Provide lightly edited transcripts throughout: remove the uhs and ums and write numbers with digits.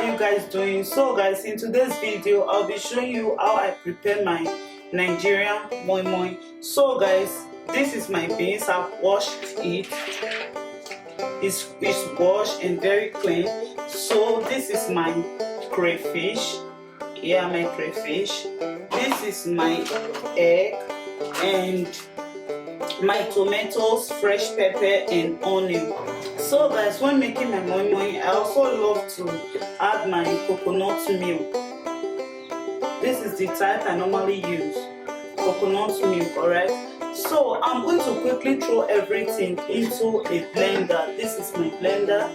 are you guys doing? So guys, in today's video I'll be showing you how I prepare my Nigerian moi moi. So guys, this is my beans. I've washed it. It's washed and very clean. So this is my crayfish. Yeah, my crayfish. This is my egg and my tomatoes, fresh pepper and onion. So guys, when making my moi moi, I also love to add my coconut milk. This is the type I normally use, coconut milk. Alright, so I'm going to quickly throw everything into a blender. This is my blender.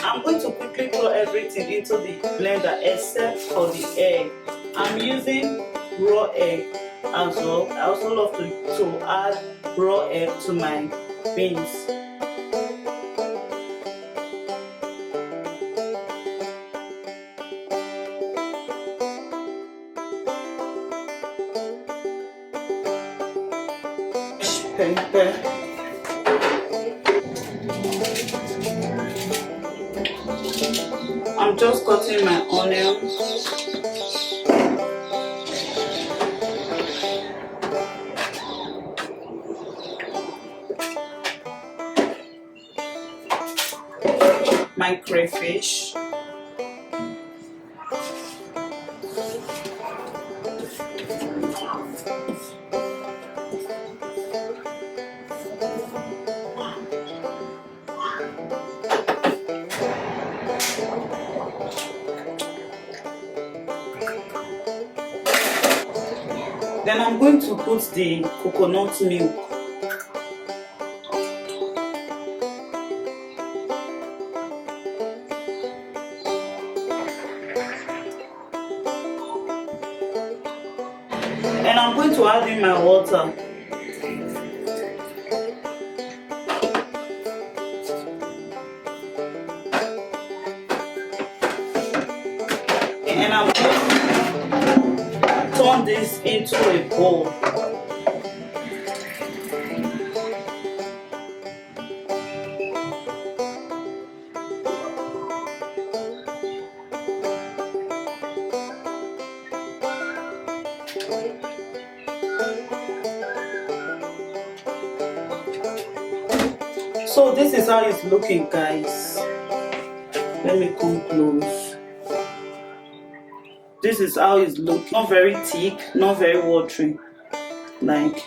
I'm going to quickly throw everything into the blender except for the egg. I'm using raw egg as well. I also love to add raw egg to my beans. Pepper. I'm just cutting my onions. My crayfish. Then I'm going to put the coconut milk. And I'm going to add in my water. And I'm going to turn this into a bowl. So this is how it's looking, guys. Let me come close. This is how it's looking. Not very thick, not very watery. Like,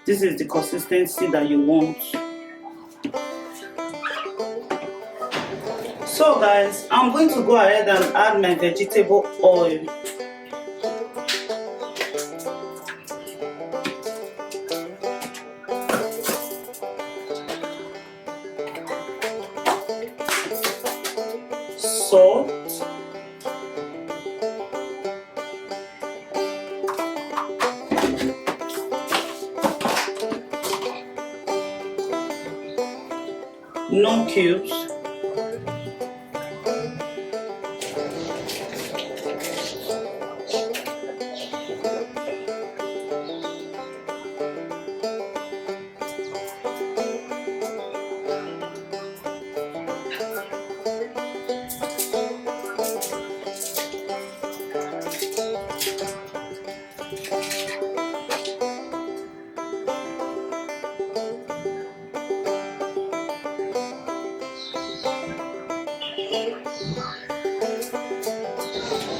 this is the consistency that you want. So guys, I'm going to go ahead and add my vegetable oil. Salt. No cubes.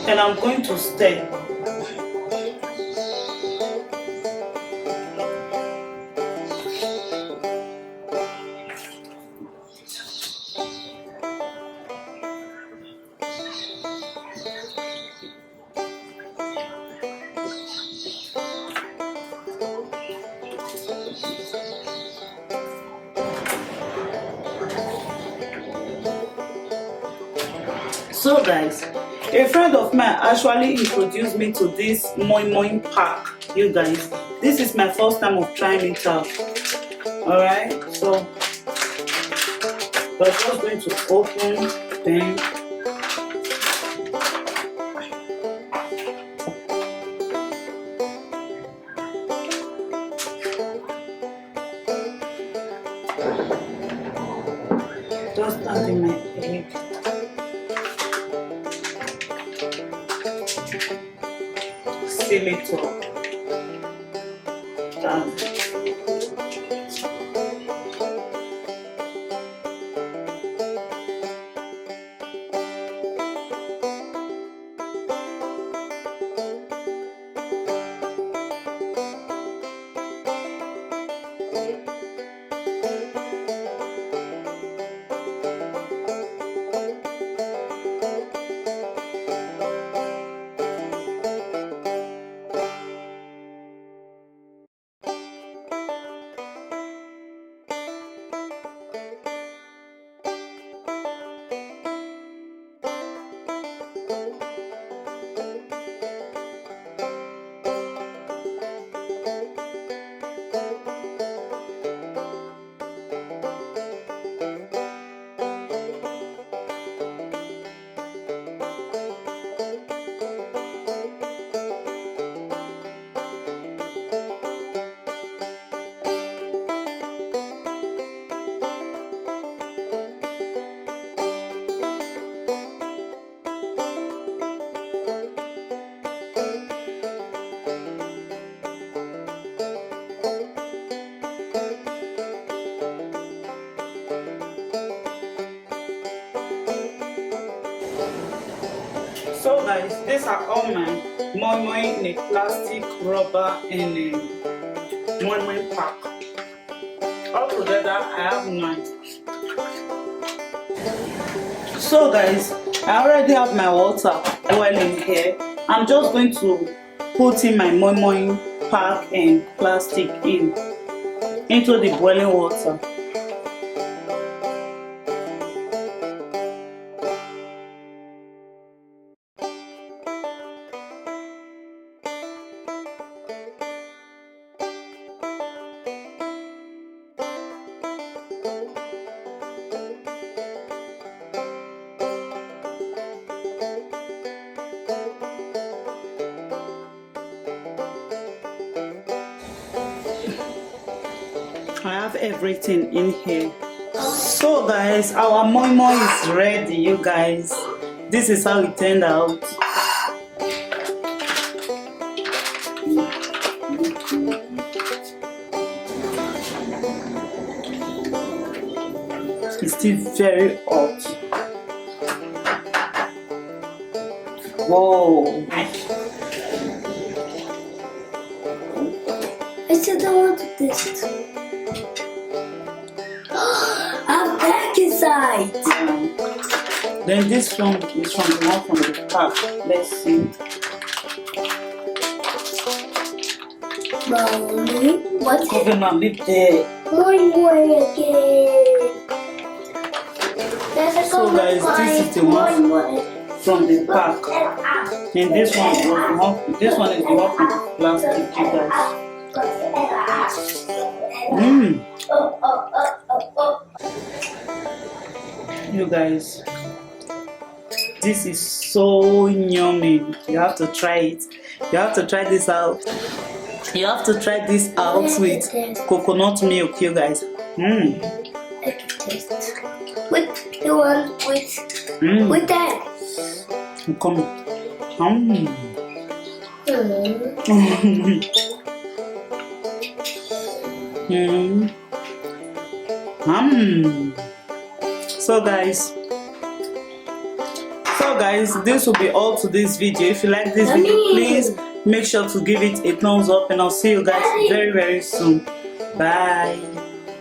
And I'm going to stir. So guys, a friend of mine actually introduced me to this moi moi pack. You guys, this is my first time of trying it out. Alright, so we're just going to open them. Just adding my egg. seal it up. So guys, these are all my moi moi in a plastic, rubber and moi moi pack. All together I have 9. So guys, I already have my water boiling here. I'm just going to put in my moi moi pack and plastic into the boiling water. I have everything in here. So guys, our moi moi is ready, you guys. This is how it turned out. It's still very hot. Whoa. I still don't want to taste. I'm back inside. Then this one is from the one from the pack. Let's see. Mommy, what's Okay, now leave there. Moi again. So guys, this is the one from the pack. And this one is the one from the plastic, you guys. You guys, this is so yummy. You have to try it. You have to try this out. You have to try this out with coconut milk, you guys. With the one with that. Come. So guys, this will be all to this video. If you like this video, please make sure to give it a thumbs up, and I'll see you guys very soon. Bye.